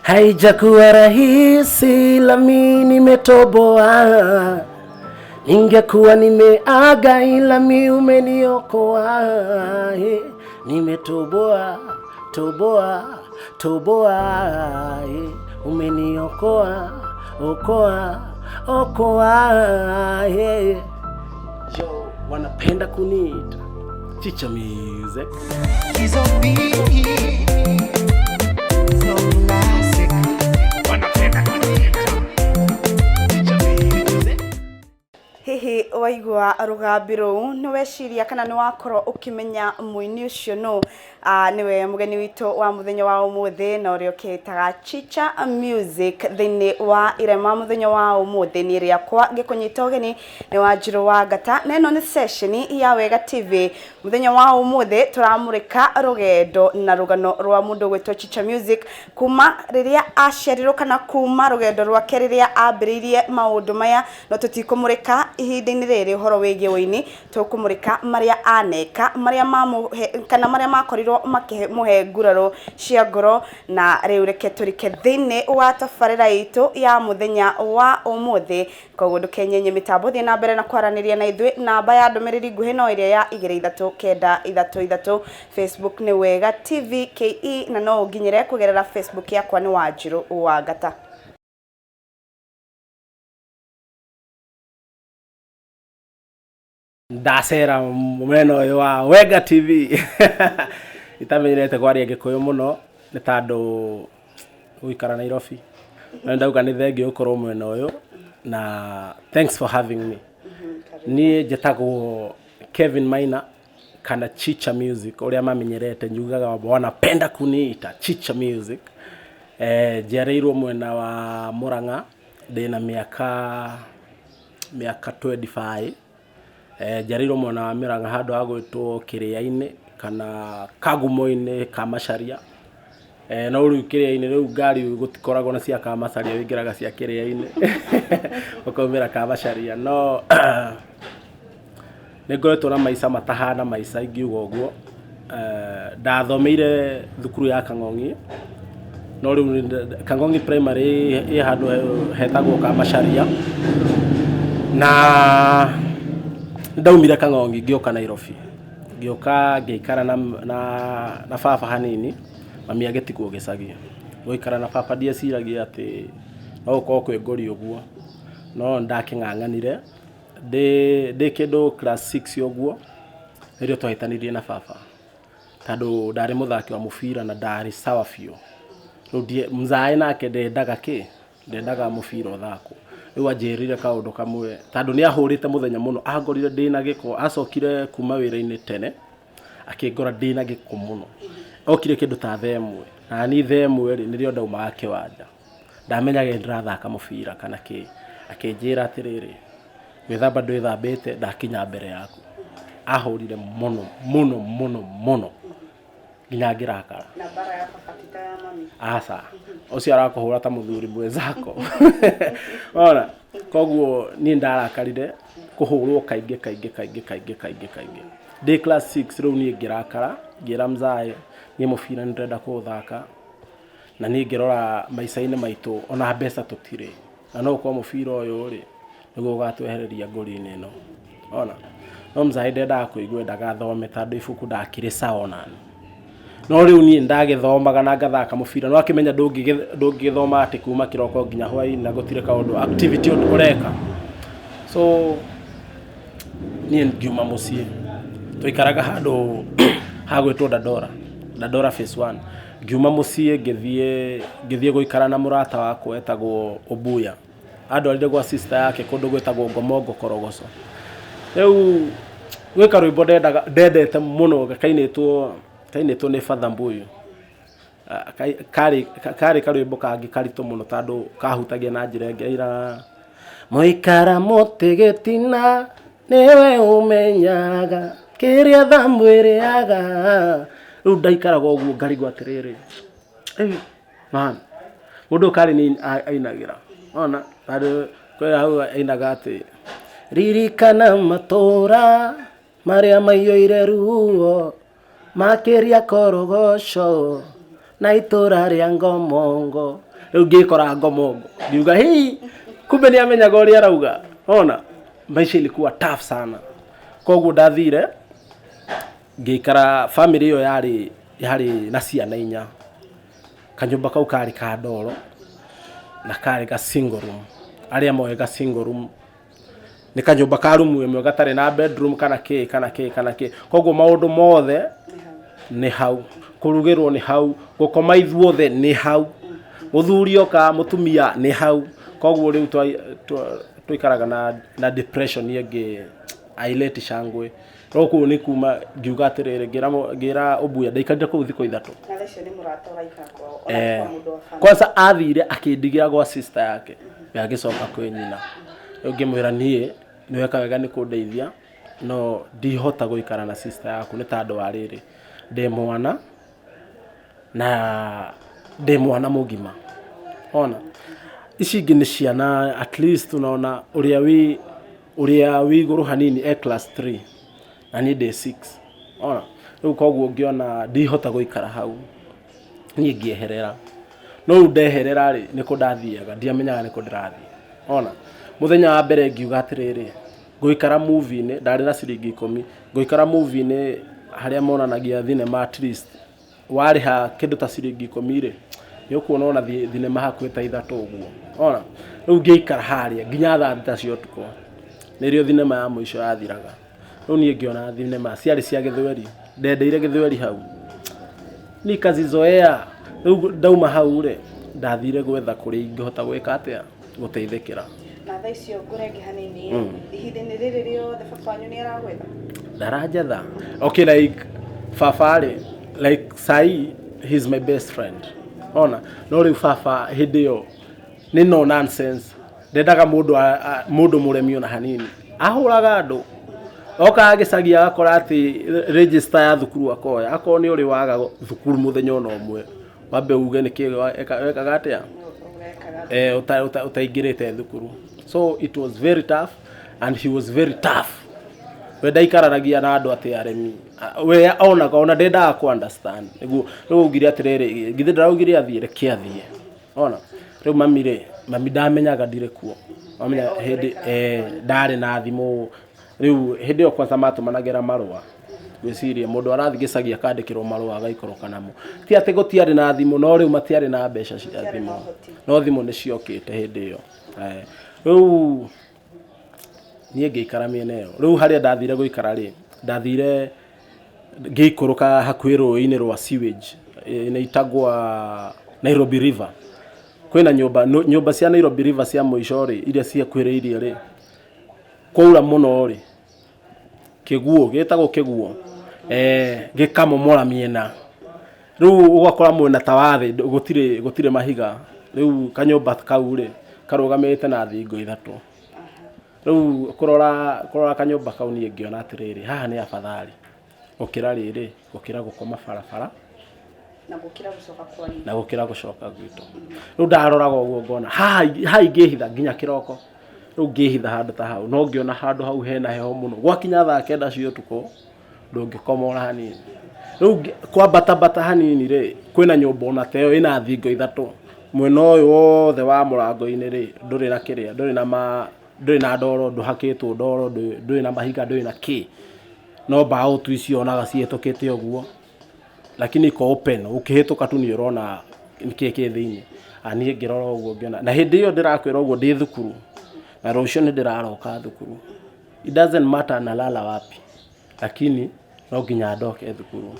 Haijakuwa rahisi lami nimetoboa, ningekuwa nimeaga ila mi umeniokoa. Nimetoboa, toboa, toboa, umeniokoa, okoa, okoa. Yo, wanapenda kuniita Chicha Music. Hihi waigua rugambi ruu ni weciria kana ni wakorwo ukimenya muini ucio no niwe mugeni witu wa muthenya wa umuthi na urio kitaga Chicha Music thini wa irema muthenya wa umuthi ni ria kwa ngikunyita ugeni ni Wanjiru wa Ngata na ino ni session ya Wega TV muthenya wa umuthi turamurika rugendo na rugano rwa mundu gwitwo Chicha Music kuma riria aciarirwo kana kuma rugendo rwake riria ambiririe maundu maya no tutikumurika ihinda-ini riri horo wigie wini tukumurika maria aneka maria kana maria makorirwo makimuhe nguraro cia ngoro na riu reke turike thini wa tabarira itu ya muthenya wa umuthi koguo ndukenyenye mitambo thina mbere na kwaraniria na ithui namba ya ndumiriri nguhi no iria ya 2393 Facebook ni Wega TV KE na no nginyire kugerera Facebook yakwa ni Wanjiru wa Ngata. Ndacera mweno uyu wa Wega TV itamenyerete kwaria Gikuyu muno ni tandu guikara Nairobi na ndauga ni thengi ukorwo mweno uyu na thanks for having me. Ni jetagwo Kevin Maina kana Chicha Music uria mamenyerete nyugaga wanapenda kuniita Chicha Music. Jereirwo mwena wa Murang'a ndina miaka 25. Jariro mwena wa Murang'a handu agwitwo Kiria-ini kana Kagumo-ini Kamacharia. No riu Kiria-ini riu ngari gutikoragwo na cia Kamacharia wingiraga cia Kiria-ini ukaumira Kamacharia no ningoretwo na maica matahana maica ingiuga uguo. Ndathomeire thukuru ya Kang'ong'i no riu Kang'ong'i primary i handu hetagwo Kamacharia na ndaumire Kang'ong'i ngioka Nairobi ngioka ngeikara na baba hanini mami agetikwo gicagi goikara na baba ndieciragia ati no uko kwingori uguo no ndaking'ang'anire ndi kindu class 6 uguo nirio twahitanirie na baba tandu ndari muthaki wa mubira na ndari sawa biu riu mzae nake ndendaga mubira uthako riu anjirire kaundu kamwe tandu ni ahurite muthenya muno angorire ndina giko acokire kuma wira-ini tene akingora ndina giko muno okire kindu ta themwe na ni themwe ri nirio ndauma kiwanja ndamenyaga ndirathaka mubira kana ki akinjira atiriri gwithamba ndwithambite ndakinya mbere yaku ahurire muno nginya ngirakara na bara ya papatita ya mami asa ucio arakuhura ta muthuri mwezako ona koguo ni ndarakarire kuhurwo kainge day class 6 riu ni ngirakara ngira mzae ni mubira ndenda kuthaka na ni ngirora maica-ini maitu ona mbeca tutire na no kwa mubira uyu ri niguo ugatwehereria ngori-ini ino ona no mzae ndenda kuigwe ndagathome tandu ibuku ndakire sawa no riu ni ndagithomaga na ngathaka mubira no akimenya ndungithoma ati kuma kiroko nginya hwai-ini na gutire kaundu activity ureka so ni ngiuma mucie tuikaraga handu hagwitwo Dandora phase 1 ngiuma mucie ngithie guikara na murata wakwa etagwo Obuya andu alide gwa sister yake kundu gwetagwo Ngomongo Korogoso riu gwika rwimbo ndendete muno kainitwo ni Father Mbuyu kari karwimbo kangi karito muno tandu kahutagia na njira ngeira muikara mutegetina niwe umenyaga kiria thambwiriaga riu ndaikaraga uguo ngarigwo atiriri man mundu kari ni ainagira ona tandu kwira hau ainaga ati ririkana matura maria maiyoire ruo makiria Korogoco na itura ria Ngomongo riu ngikora ngomongo ngiuga hii kumbe ni amenyaga uria arauga ona maisha ilikuwa tough sana koguo ndathire ngikara family iyo yari na ciana 4 kanyumba kau kari ka ndoro na kari ga single room aria moe ga single room ni kanyumba ka room imwe gatari na bedroom kana ki koguo maundu mothe ni hau kurugirwo ni hau gukoma ithuothe ni hau guthurio ka mutumia ni hau koguo riu tuikaraga na depression yengi aileti shangwe roko ni kuma ngiuga atiriri ngira ubuya ndaikarire ku thiko 3 na lecio ni murata uraikara kwa ona kwa mundu wa family kwanza athire akindigira gwa sister yake yagicoka kwi nyina ngimwira nie niweka wega ni kundeithia no ndihota guikara na sister yaku ni tandu wa riri ndi mwana na ndi mwana mugima ona ici ingi ni ciana at least unaona uria wi guru hanini class 3 na ni day 6 ona riu koguo ngiona ndihota guikara hau ni ngieherera no ndeherera ri niko ndathiaga ndiamenyaga niko ndirathie ona muthenya wa mbere ngiuga atiriri guikara movie ni ndari na ciringi 10 guikara movie ni haria monanagia thinema at least wariha kindu ta ciringi 10 ri yokuona ona thinema hakwita 3 uguo ona riu ngiikara haria nginya thaa 3 cia utuko nirio thinema ya mwisho yathiraga riu nie ngiona thinema ciari cia githweri ndendeire githweri hau nikazizoea riu ndauma hau ri ndathire gwetha kuri ingihota gwika atia guteithikira na thaa icio ngurenge hanini ihinda-ini riri riothe baba wanyu ni aragwetha ndaranjetha okay like fafari like sai he's my best friend ona no riu baba hindi yo ni no nonsense ndendaga mundu muremi ona hanini ahuraga andu oka agicagia akora ati register ya thukuru akoya akoro ni uri waga thukuru muthenya ona umwe wambe uge ni wekaga atia utaingirite thukuru so it was very tough and he was very tough we ndaikaranagia na andu ati aremi we ona ndendaga ku understand niguo ugire atiriri githe ndaraugire athire kiathie ona riu mami ndamenyaga ndire kuo amenya hindi ndari na thimu riu hindi yo kwanza matumanagera marua gwicirie mundu arathigicagia kandikirwo marua agaikoroka namo ti ati gutiari na thimu no riu matiari na mbeca cia thimu no thimu ni ciokite hindi yo riu nie ngiikara miena yo riu haria ndathire guikara ri ndathire ngiikoroka hakuhi rũĩ-inĩ rwa sewage inaitagwa Nairobi River kwina nyumba cia Nairobi River cia muico ri iria ciakwiriirie ri kwaura muno ri kiguo gitagwo kiguo gikamomora miena riu ugakora mwena tawathi gutire mahiga riu kanyumba kau ri karugamite na thingo 3 riu kurora kanyumba kau nie ngiona atiriri haha ni afadhali gukira riri gukira gukoma barabara na gukira gucoka gwitu riu ndaroraga uguo ngona ha ingihitha nginya kiroko riu ngihitha handu ta hau no ngiona handu hau hena heho muno gwakinya thaa 9 cia utuko ndungikomora hanini riu kwa bata hanini ri kwina nyumba ona teo ina thingo 3 mwena uyu wothe wa murango-ini ri nduri na kiria nduri na ndoro nduhakitwo ndoro nduri na mahiga nduri na ki no bao tu icio onaga cietukite uguo lakini ko open ukihituka tu ni urona nikiki thiini ani ngirora uguo ngiona na hindi iyo ndirakwira uguo ndi thukuru na rucio ni ndiraroka thukuru it doesn't matter nalala wapi lakini no nginya ndoke thukuru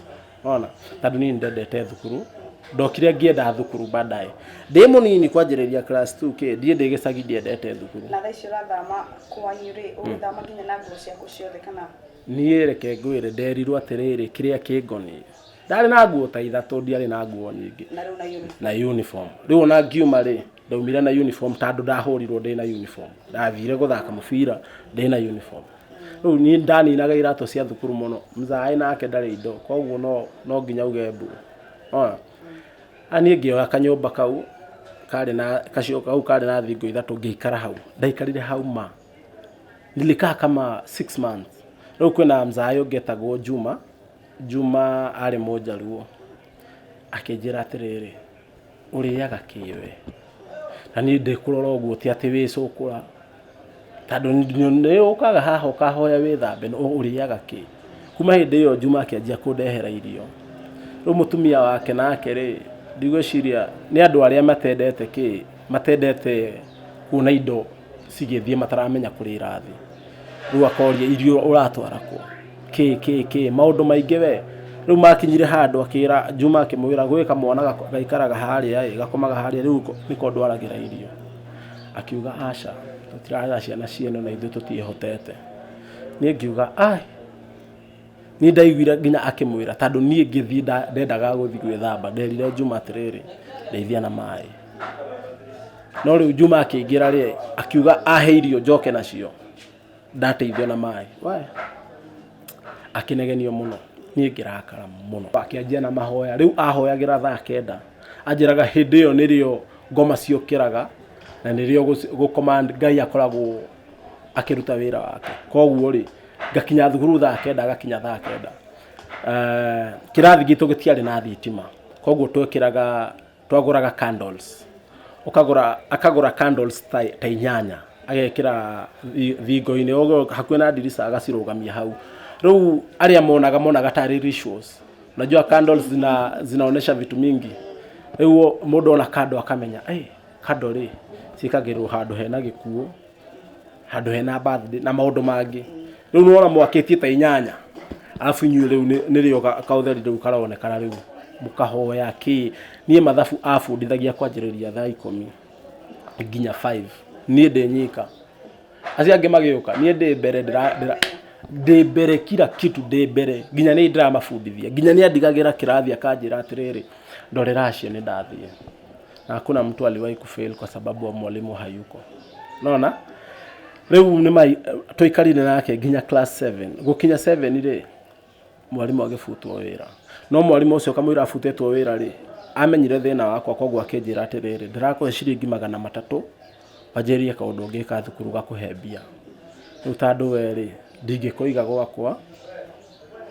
ona tondu ni ndendete thukuru ndokire ngienda thukuru baadaye ndi munini kwanjiriria class 2 ndie ndigicagi ndiendete thukuru na thaa icio rathama kwanyu ri uthama nginya na nguo ciaku ciothe kana nie reke ngwire nderirwo atiriri kiria kingoni ndari na nguo ta 3 ndiari na nguo nyingi na uniform riu na ngiuma ri ndaumire na uniform tondu ndahurirwo ndi na uniform ndathire guthaka mubira ndi na uniform riu ni ndaninaga irato cia thukuru muno mzai nake ndari indo koguo no nginya ugembu ona ani ngioya kanyumba kau kari na kacioka kau kari na thingo 3 ngiikara hau ndaikarire hau nilikaa kama 6 months riu kwina mzai ungetagwo Juma ari Mojaruo akinjira atiriri uriaga kiwe na ni ndikurora uguo ti ati wicukura tando ni ukaga haha ukahoya withambe no uriaga ki kuma hindi iyo Juma akianjia kundehera irio ru mutumia wake nake ri ndigwiciria ni andu aria matendete kuna indo cigithie mataramenya kurira thi ru akoria irio uratwara ku ki maundu maingi we ru makinyire handu akira Juma akimwira gwika mwana gaikaraga haria gakomaga haria ru niko ndwaragira irio akiuga aca tutiraga ciana cieno na ithu tutihotete ni ngiuga ai ni ndaiguira nginya akimwira tando nie ngithii ndendaga guthi gwithamba nderire Juma atiriri ndeithia na mai no riu Juma akiingira ri akiuga aheirio njoke nacio ndateithio na mai we akinegenio muno nie ngirakara muno akianjia na mahoya riu ahoyagira thaa 9 anjiraga hindi iyo nirio ngoma ciokiraga na nirio go command Ngai akoragwo akiruta wira wake koguo ri gakinya thukuru thaa 9 gakinya thaa 9 kirathi gitu gitiari na thitima koguo twaguraga candles akagura candles ta inyanya agekira thingo-ini ogo hakuhe na dirisa agacirugamia hau riu aria monaga tari rituals unajua candles zinaonesha vitu mingi riu mundu ona kando akamenya kando ri cikagirwo handu hena gikuo handu hena birthday na maundu mangi riu nuona mwakitie ta inyanya alafu inyu riu nirio kautheri riu karonekana riu mukahoya ki nie mathabu afundithagia kwanjiriria thaa 10 nginya 5 nie ndenyika acia ange magiuka nie ndi mbere kila kitu ndi mbere nginya ni ndiramafundithia nginya ni andigagira kirathi akanjira atiriri ndorera acio ni ndathie na hakuna mtu aliwahi kufail kwa sababu mwalimu hayuko unaona riu ni toikarine nake nginya class 7 gukinya 7 ri mwalimu agifutwo wira no mwalimu ucio kamwira afutetwo wira ri amenyire thina wakwa koguo akinjira atiriri ndirakuhe ciringi 300 wajerie kaundu ngika thukuru gakuhembia riu tandu weri ndingikuiga gwakwa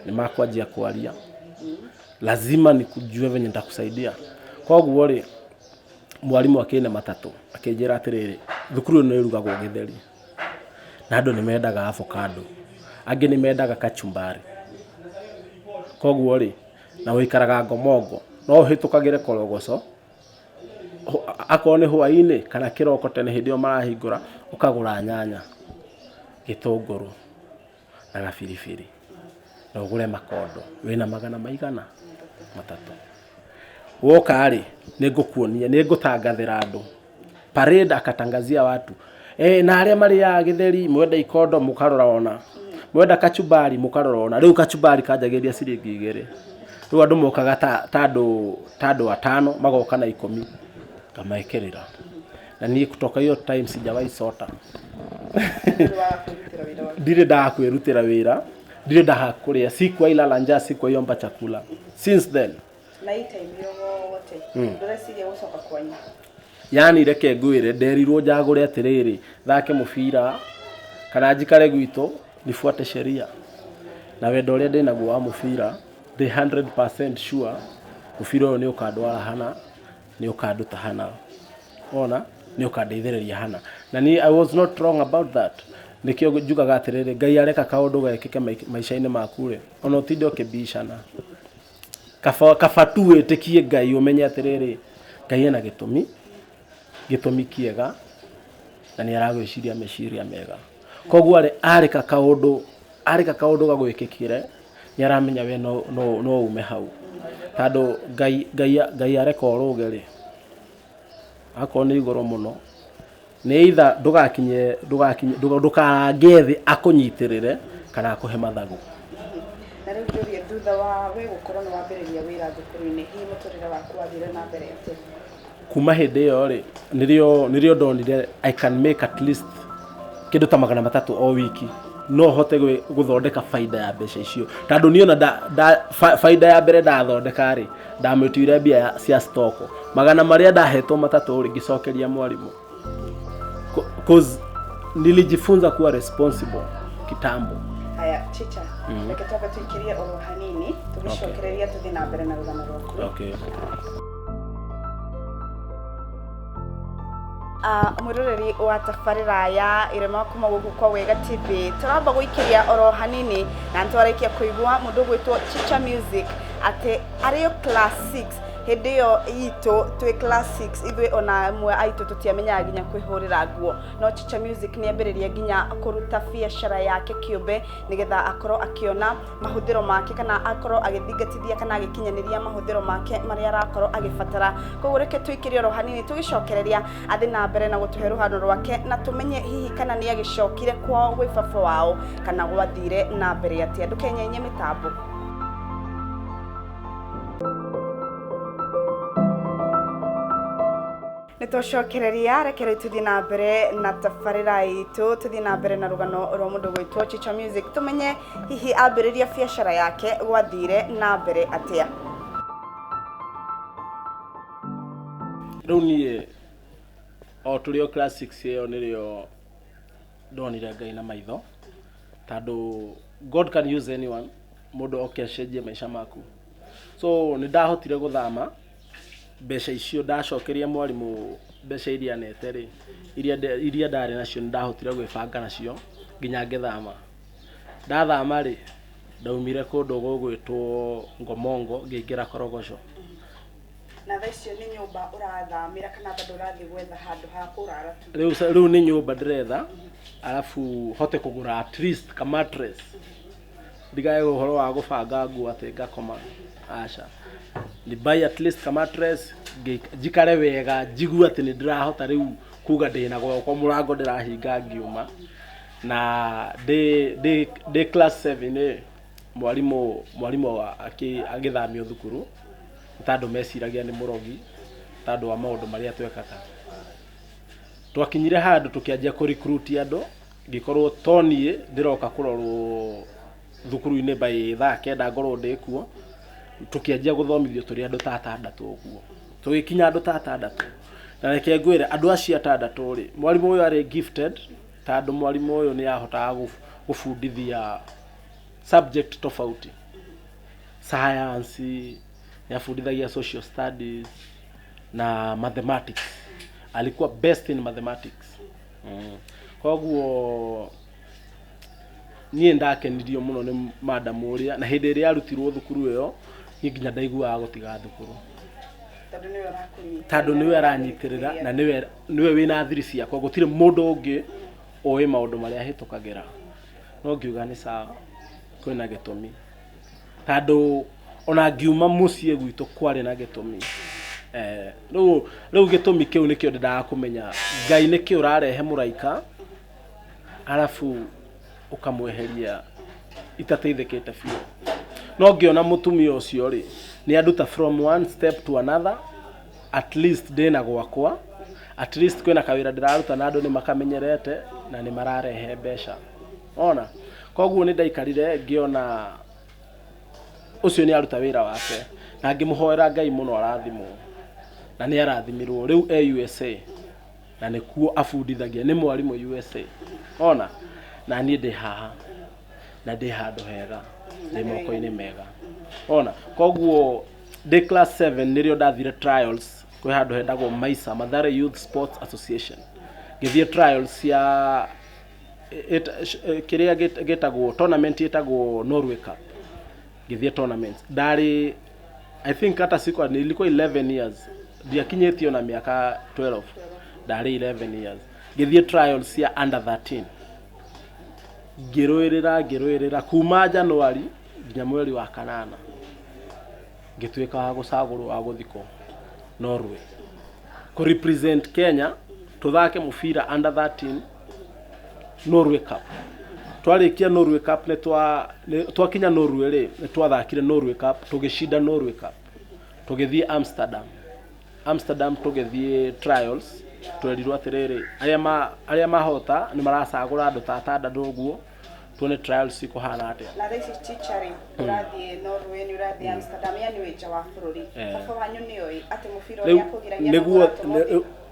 ni makwanjia kwaria lazima nikujue venye nitakusaidia koguo ri mwalimu akine matatu akinjira atiriri thukuru ni rugagwo githeri na andu ni mendaga avocado angi ni mendaga kachumbari koguo ri na wikaraga ngomongo no hitukagire korogoco akone hwaini kana kiroko tene hindi o marahingura ukagura nyanya gitunguru na gafirifiri na ugure makondo wina magana maigana matatu woka ri nigukuonia nigutangathira andu parade akatangazia watu na aria mari ya githeri mwenda ikondo mukarora ona mwenda kachumbari mukarora ona riu kachumbari kanjagiria ciringi 2 riu andu mokaga tando 5 magoka na 10 kamaekerera na ni kutoka hiyo time sijawahi sota ndire ndakwirutira wira ndire ndahakuria sikwa ilala njaa sikwa yomba chakula since then na time yote ndore sige gucoka kwanya yani reke ngwire nderirwo njagure atiriri thake mubira kana njikare gwito nifuate sheria na wendo uria ndinaguo wa mubira the 100% sure mubira ni ukandwara hana ni ukanduta hana ona ni ukandeithiriria hana na ni I was not wrong about that nikio njugaga atiriri Ngai areka kaundu gekike maisha-ini maku ri ona utinde ukibishana kafatu etikie Ngai umenye atiriri Ngai ena gitumi kiega na ni aragwiciria meciria mega koguo areka kaundu gagwikikire ni aramenya we no ume hau tando Ngai areka urugeri akoni igoro muno ni itha ndukarangethi akunyitirire kana akuhe mathagu na riu njurie thutha wa we gukorwo ni wambiriria wira thukuru-ini hi muturire waku wathire na mbere ati kuma hindi iyo ri nirio ndonire I can make at least kindu ta 300 o wiki no hote guthondeka faida ya mbeca icio tando niona faida ya mbere ndathondeka ri ndamutwire mbia cia stoko magana maria ndahetwo 3 ri ngicokeria mwalimu cause nilijifunza kuwa responsible kitambo. Haya chicha nikitaka tuikirie oro hanini tugicokereria tuthi na mbere na rugano rwaku. Okay. mwiroreri wa tabarĩra ya irema kuma gũkũ kwa Wega TV turamba gũikiria oro hanini na ntwarikia kuigua mundu gwitwo Chicha Music ati ariyo class 6 hindi yo itu twi class 6 ithwe ona mwe aitu tutiamenya ginya kwihurira nguo no Chicha Music ni ambiriria ginya kuruta biashara yake kiumbe nigetha akoro akiona mahuthiro make kana akoro agithingatithia kana agikinyaniria mahuthiro make maria arakoro agibatara koguo reke twikirie oro hanini tugicokereria athi na mbere na gutuhe ruhano rwake na tumenye hihi kana ni agicokire kwao gwi baba wao kana gwathire na mbere ati andu kenyenye mitambo nitoshokereria rekere tuthi na mbere na tabarĩra itu tuthi na mbere na rugano rwa mundu gwitwo Chicha Music tumenye hihi ambĩrĩria biashara yake gwathire na mbere atia rĩu niĩ o tũrĩ class 6 ĩyo nĩrĩo ndonire Ngai na maitho tondũ God can use anyone mũndũ okecenjie maica maku so nĩ ndahotire gũthama mbeca icio ndacokeria mwarimu mbeca iria nete ri iria ndarĩ nacio ndahotire gwĩbanga nacio nginya ngĩthama ndathama ri ndaumire kũndũ gũgwĩtwo Ngomongo ngĩingĩra Korogoco na thacio nĩ nyũmba ũrathamĩra kana bado ũrathiĩ gwetha handũ ha kũrara tu rĩu nĩ nyũmba ndĩretha alafu hote kũgũra at least ka mattress ndigaye ũhoro wa gũbanga nguo atĩ ngakoma aca ni buy at least ka mattress jikare wega jigua ati ni ndirahota riu kuga ndina gwakwa murango ndirahinga ngiuma na de class 7 mwarimu agithamio thukuru tando mesiragia ni murogi tando wa maundu maria twekaga twakinyire handu tukianjia ku recruit andu ngikorwo tonie ndiroka kurorwo thukuru-ini by thaa kenda ngorwo ndikuo tukianjia guthomithio turi andu tatandatũ uguo tugikinya andu tatandatũ na reke ngwire andu acio atandatũ ri mwarimu uyu ari gifted tondu mwarimu uyu ni ahotaga gufundithia subject tofauti science ni afundithagia social studies na mathematics alikuwa best in mathematics koguo niĩ ndakenirio muno ni madam uria na hindi ĩrĩa arutirwo thukuru ĩyo nginya ndaiguaga gũtiga thukuru tondũ niwe aranyitirĩra na niwe wina thiri ciakwa gũtirĩ mũndũ ũngĩ oĩ maũndũ marĩa hĩtũkagĩra no ngiuga nĩ sawa kwĩna gĩtũmi tondũ ona ngiuma mũciĩ gwitũ kwarĩ na gĩtũmi rĩu gĩtũmi kĩu nĩkĩo ndendaga kũmenya Ngai nĩkĩo ũrarehe mũraika alafu ukamweheria itateithĩkĩte biũ no ngiona mũtumia ũcio ri ni anduta from one step to another at least ndĩna gwakwa at least kwĩna kawĩra ndĩraruta na andũ nĩ makamenyerete na nĩ mararehe mbeca ona koguo nĩ ndaikarire ngiona ũcio nĩ aruta wĩra wake na ngĩmũhoera Ngai mũno arathimwo na nĩ arathimirwo rĩu USA na nĩkuo abundithagia nĩ mwarimu USA ona na niĩ ndĩ haha na ndĩ handũ hega ndĩ moko-inĩ mega ona koguo ndĩ class 7 nĩrĩo ndathire trials kwĩ handũ hendagwo Maisa Mathare Youth Sports Association ngĩthiĩ trials cia kĩrĩa gĩtagwo tournament ĩtagwo Norway Cup ngĩthiĩ tournaments ndarĩ I think hata siku nilikuwa 11 years ndiakinyĩtio na mĩaka 12 ndarĩ 11 years ngĩthiĩ trials cia under 13 ngĩrũĩrĩra kuma January nginya mweri wa kanana ngĩtuĩka wa gũcagũrwo wa gũthikwo Norway ku represent Kenya tuthake mũbira under 13 Norway Cup twarĩkia Norway Cup twakinya Norway rĩ twathakire Norway Cup tũgĩcinda Norway Cup tũgĩthiĩ Amsterdam tũgĩthiĩ trials twerirwo atĩrĩrĩ arĩa mahota nĩ maracagũra andũ tatandatũ ũguo tuone trials ikuhana atia na this is teachery urathie Norway ni urathie Amsterdam yani weja wa bururi baba wanyu ni oi ati mubira uria kugiragia niguo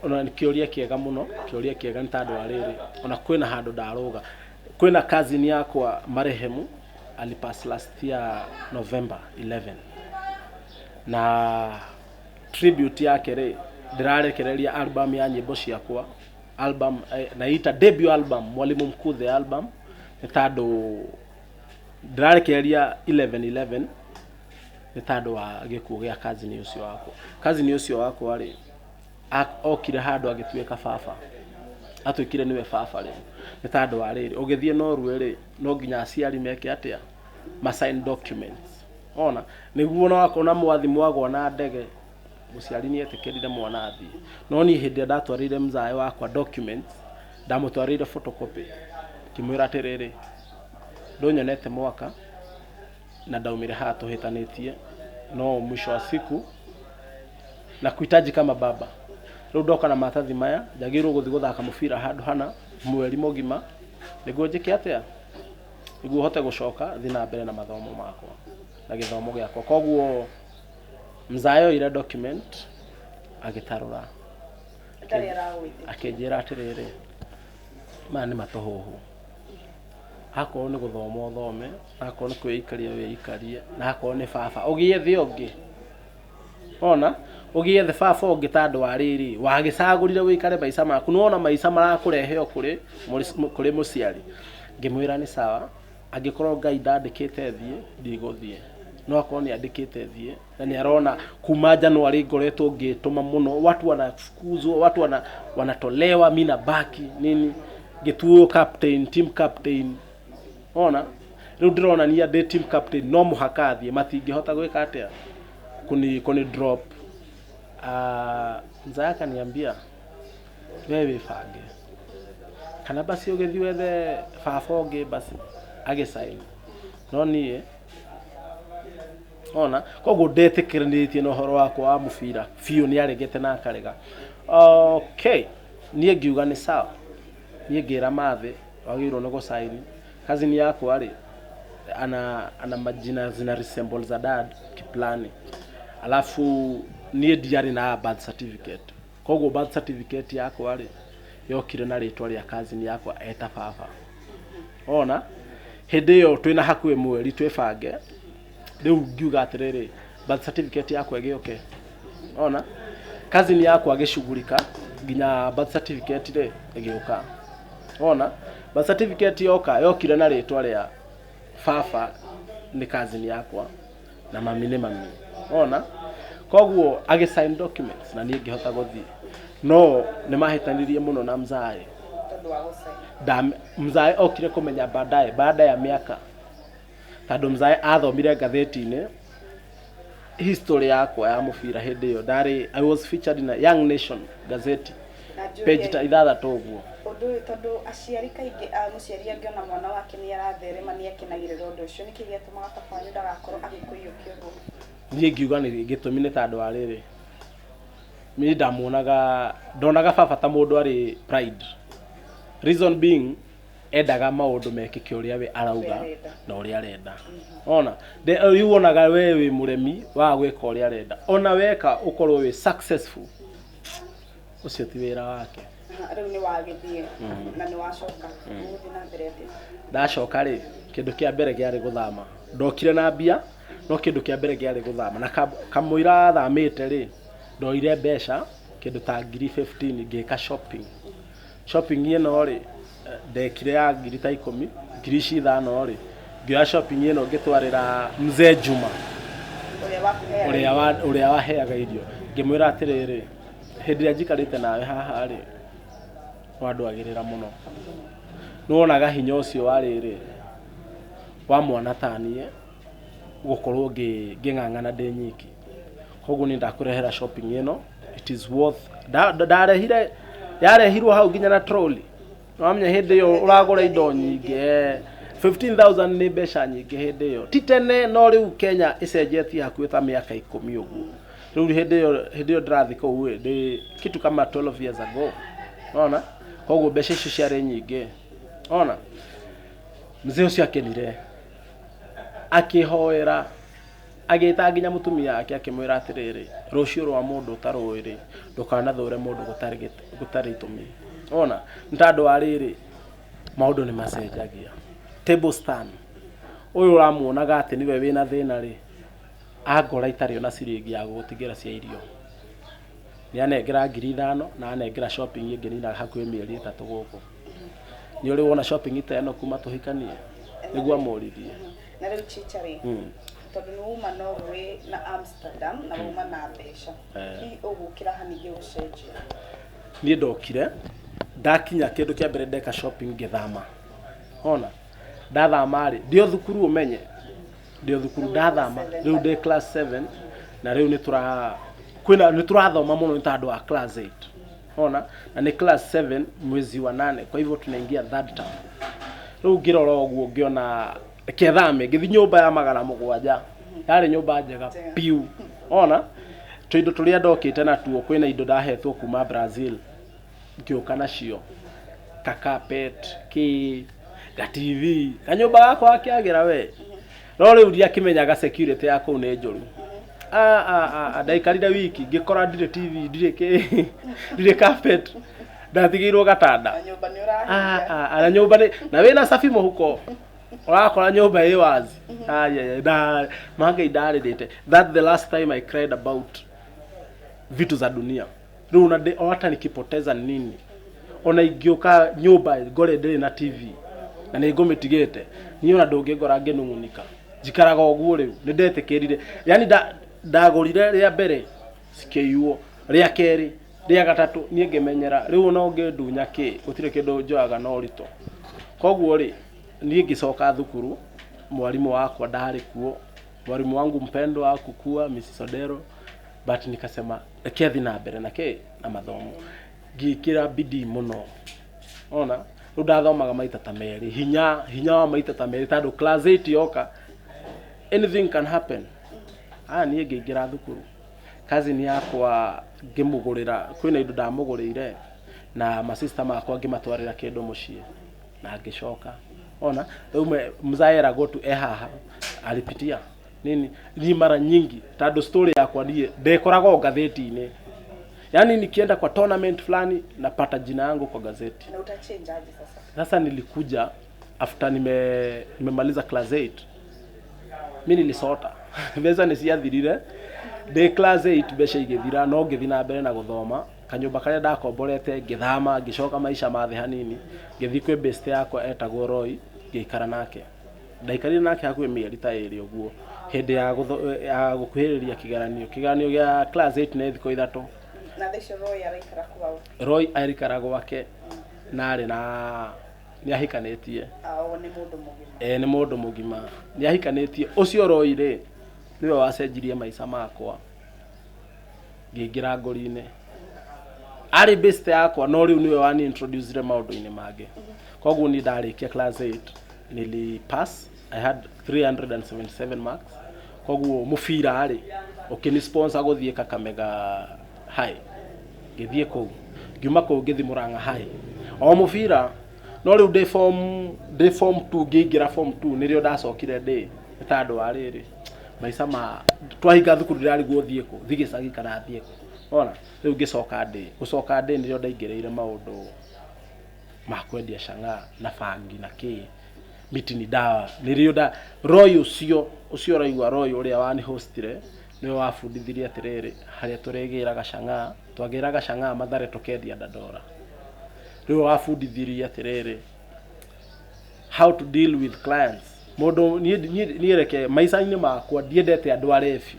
ona kĩũria kĩega mũno kĩũria kĩega nĩ tondũ arĩrĩ ona kwĩna handũ ndaroga kwĩna cousin yakwa Marehemu alipass last year November 11 na tribute yake rĩ ndĩrarekereria album ya nyĩmbo ciakwa album naita debut album Mwalimu Mkuu the album nĩ tondũ ndĩrarekereria 11 nĩ tondũ wa gĩkuũ gĩa cousin ũcio wakwa rĩ okire handũ agĩtuĩka baba atuĩkire nĩwe baba rĩ nĩ tondũ wa rĩrĩ ũgĩthiĩ Norway rĩ no nginya aciari meke atĩa sign documents ona nĩguo no akona mwathi mwagwa na ndege mũciari nĩ etĩkĩrire mwana athiĩ no niĩ hĩndĩ ndatwarĩire mzae wakwa documents ndamũtwarĩire photocopy kimwĩra atĩrĩrĩ ndũnyonete mwaka na ndaumire haha tũhĩtanĩtie no mwisho wa siku na kuhitaji kama baba rĩu ndoka na maratathi maya njagĩrĩirwo gũthiĩ gũthaka mũbira handũ hana mweri mũgima nĩguo njĩke atĩa nĩguo hote gũcoka thiĩ na mbere na mathomo makwa na gĩthomo gĩakwa koguo mzae oire document agĩtarũra akĩnjĩra atĩrĩrĩ maya nĩ matũhũhũ akorwo nĩ gũthoma ũthome akorwo nĩ kwĩikaria wĩikarie na akorwo nĩ baba ũgĩethe ũngĩ ona ũgĩethe baba ũngĩ tondũ wa rĩrĩ wagĩcagũrire wĩikare maica maku no ona maica marakũrehe kũrĩ mũciari ngĩmwĩra nĩ sawa angĩkorwo Ngai ndandĩkĩte thiĩ ndigũthiĩ no akorwo nĩ andĩkĩte thiĩ na nĩ arona kuma Januari ngoretwo ngĩtũma mũno watu wanafukuzwa watu wanatolewa mimi na baki nini gĩtuo captain team captain ona rĩu ndĩrona niya ndĩ team captain no mũhaka thiĩ matingĩhota gwĩka atĩa kuni drop mzae akaniambia wewe wĩbange kana basi ũgĩthiĩ wethe baba ũngĩ basi agĩsign no niĩ ona koguo ndetĩkĩranĩtie na ũhoro wakwa wa mũbira biũ nĩ aregete na akarega okay niĩ ngiuga nĩ sawa niĩ ngĩra mathĩ wagĩrĩirwo nĩ gũsign cousin yakwa rĩ ana majina zina resemble za dad kiplani alafu niĩ ndiarĩ na birth certificate koguo birth certificate yakwa rĩ yokire na rĩtwa rĩa cousin yakwa eta baba ona hĩndĩ ĩyo twĩna hakuhĩ mweri twĩbange rĩu ngiuga atĩrĩrĩ birth certificate yakwa ĩgĩũke ona cousin yakwa agĩcugurika nginya birth certificate rĩ ĩgĩũka ona birth certificate yokire na rĩtwa rĩa baba nĩ cousin yakwa na mami nĩ mami ona koguo agĩsign documents na niĩ ngĩhota gũthiĩ no nĩ mahĩtanirie mũno na mzae mzae okire kũmenya baada ya mĩaka tondũ mzae athomire ngathĩti-inĩ history yakwa ya mũbira hĩndĩ ĩyo ndarĩ I was featured in a Young Nation gazeti page ta 6 ũguo ũndũ ũyũ tondũ aciari kaingĩ mũciari angĩona mwana wake nĩ aratherema nĩ akenagĩrĩra ũndũ ũcio nĩkĩ gĩatũmaga baba wanyu ndagakorwo agĩkũiyũkia ũguo niĩ ngiuga nĩ gĩtũmi nĩ tondũ wa rĩrĩ niĩ ndonaga baba ta mũndũ arĩ pride reason being endaga maũndũ mekĩke ũrĩa we arauga na ũrĩa arenda ona rĩu wonaga we wĩ mũremi wa gwĩka ũrĩa arenda ona weka ũkorwo wĩ successful ũcio ti wĩra wake rĩu nĩ wagĩthiĩ na nĩ wacoka gũthiĩ na mbere atĩ ndacoka rĩ kĩndũ kĩa mbere gĩarĩ gũthama ndokire na mbia no kĩndũ kĩa mbere gĩarĩ gũthama na kamũira thamĩte rĩ ndoire mbeca kĩndũ ta 15 ngĩka shopping ĩno rĩ ndekire ya 10,000 5,000 rĩ ngĩoya shopping ĩno ngĩtwarĩra mzee Juma ũrĩa waheaga irio ngĩmwĩra atĩrĩrĩ hĩndĩ ĩrĩa njikarĩte nawe haha rĩ wandwagĩrĩra mũno nĩwonaga hinya ũcio wa rĩrĩ wa mwana ta niĩ gũkorwo ngĩng'ang'ana ndĩ nyiki koguo nĩ ndakũrehera shopping ĩno it is worth yarehirwo hau nginya na trolley wamenya hĩndĩ ĩyo ũragũra indo nyingĩ 15,000 nĩ mbeca nyingĩ hĩndĩ ĩyo ti tene no rĩu Kenya ĩcenjetie hakuhĩ ta mĩaka 10 ũguo rĩu hĩndĩ ĩyo ndĩrathiĩ kũu ndĩ kitu kama 12 years ago ona koguo mbeca icio ciarĩ nyingĩ ona mzee ũcio akenire akĩhoera agĩta nginya mũtumia wake akĩmwĩra atĩrĩrĩ rũciũ rwa mũndũ ũtarũĩ ndũkanathũre mũndũ gũtarĩ itũmi ona nĩ tondũ wa rĩrĩ maũndũ nĩ macenjagia table stand ũyũ ũramuonaga atĩ niwe wĩna thĩna rĩ angora itarĩ ona ciringi ya gũgũtigĩra cia irio ni anengera 5,000 na anengera shopping ingĩ nina hakuhĩ mĩeri 3 gũkũ. Ni uri wona shopping ĩteno kuma tuhikanie nĩguo amũrithie. Na rĩu Chicha rĩ tondũ nĩ uma Norway na Amsterdam na uma na mbeca hihi ũgũkĩra haningĩ gũcenjia? Niĩ ndokire ndakinya kĩndũ kĩa mbere ndeka shopping ngĩthama. Ona ndathama rĩ ndio thukuru umenye ndio thukuru ndathama rĩu ndĩ class 7 na rĩu nĩ turathoma mũno nĩ tondũ wa class 8. Ona na nĩ class 7 mwezi wa 8 kwa hivyo tunaingia third term. Rĩu ngĩrora ũguo ngĩona kethame ngĩthi nyũmba ya 700 yarĩ nyũmba njega piu. Ona tũindo tũrĩa ndokĩte natuo kwĩna indo ndahetwo kuma Brazil ngĩũka nacio ka carpet ga TV kanyũmba gakwa kĩagĩra we no rĩu ndiakĩmenyaga security ya kũu nĩ njũru. Ndaikarire wiki ngĩkora ndirĩ TV ndirĩ carpet ndathigirwo gatanda na nyũmba na wĩna safi mũhuko urakora nyũmba ĩ wazi. Mangai ndarĩrĩte that the last time I cried about vitu za dunia. Rĩu hata nikipoteza nini ona ingĩũka nyũmba ngore ndĩrĩ na TV na nĩ ngũmĩtigĩte niĩ ona ndũngĩngora ngĩnung'unika njikaraga ũguo. Rĩu nĩ ndetĩkĩrire yani ndagũrire rĩa mbere cikĩiywo rĩa kerĩ rĩa gatatũ niĩ ngĩmenyera rĩu no ngĩndunya gũtirĩ kĩndũ njoyaga no rito. Koguo rĩ niĩ ngĩcoka thukuru mwarimu wakwa ndarĩ kuo mwarimu wangu mpendwa akukua Mrs. Odero but nikasema kethi na mbere na mathomo ngĩkĩra bidii mũno. Ona rĩu ndathomaga maita ta merĩ hinya wa maita ta merĩ tondũ class 8 yoka anything can happen. Niĩ ngĩingĩra thukuru cousin yakwa ngĩmũgũrĩra kwĩna indo ndamũgũrĩire na masista makwa ngĩmatwarĩra kĩndũ mũciĩ na ngĩcoka. Ona rĩu mzaera gotu haha alipitia nini ni mara nyingi tado story yakwa niĩ ndekoragwo gatheti-inĩ yani nikienda kwa tournament fulani napata jina yangu kwa gazeti. Na utachange aje sasa? Sasa nilikuja after nimemaliza class 8 mimi nilisota mbeca nĩciathirire ndĩ class 8 mbeca igĩthira no ngĩthi na mbere na gũthoma kanyũmba karĩa ndakomborete ngĩthama ngĩcoka maisha mathe hanini ngĩthi kwĩ best yakwa etagwo Roy ngĩikara nake ndaikarire nake hakuhĩ mĩeri ta 2 ũguo hĩndĩ ya gũkuhĩrĩria kĩgeranio gĩa class 8 nĩ thikũ 3. Na thĩcio Roy araikara kwao? Roy aikara gwake na arĩ na nĩahikanĩtie. Nĩ mũndũ mũgima? Nĩ mũndũ mũgima nĩahikanĩtie. Ũcio Roy rĩ niwe wacenjirie maica makwa ngĩingĩra ngũri-inĩ arĩ best yakwa no rĩu niwe wani introduce maũndũ-inĩ mangĩ. Koguo ni ndarĩkia class 8 nili pass I had 377 marks. Koguo mũbira rĩ ukini sponsor gũthiĩ Kakamega High ngĩthiĩ kũu ngiuma kũu ngĩthi Murang'a High o mũbira no rĩu ndĩ form 2 ngĩingĩra form 2 nĩrĩo ndacokire ndĩ tondũ wa rĩrĩ maica twahinga thukuru ndirarigwo thiĩ kũ thigicagi kana thiĩ kũ. Ona rĩu gũcoka ndĩ nĩrĩo ndaingĩrĩire maũndũ ma kwendia cang'aa na bangi na mitini dawa nĩrĩo Roy ũcio raigua Roy ũrĩa wani hostire niwe wabundithirie atĩrĩrĩ harĩa tũrĩgĩraga cang'aa twagĩraga cang'aa Mathare tũkendia Dandora. Rĩu wabundithirie atĩrĩrĩ how to deal with clients. Mũndũ niĩ reke maica-inĩ makwa ndiendete andũ arebi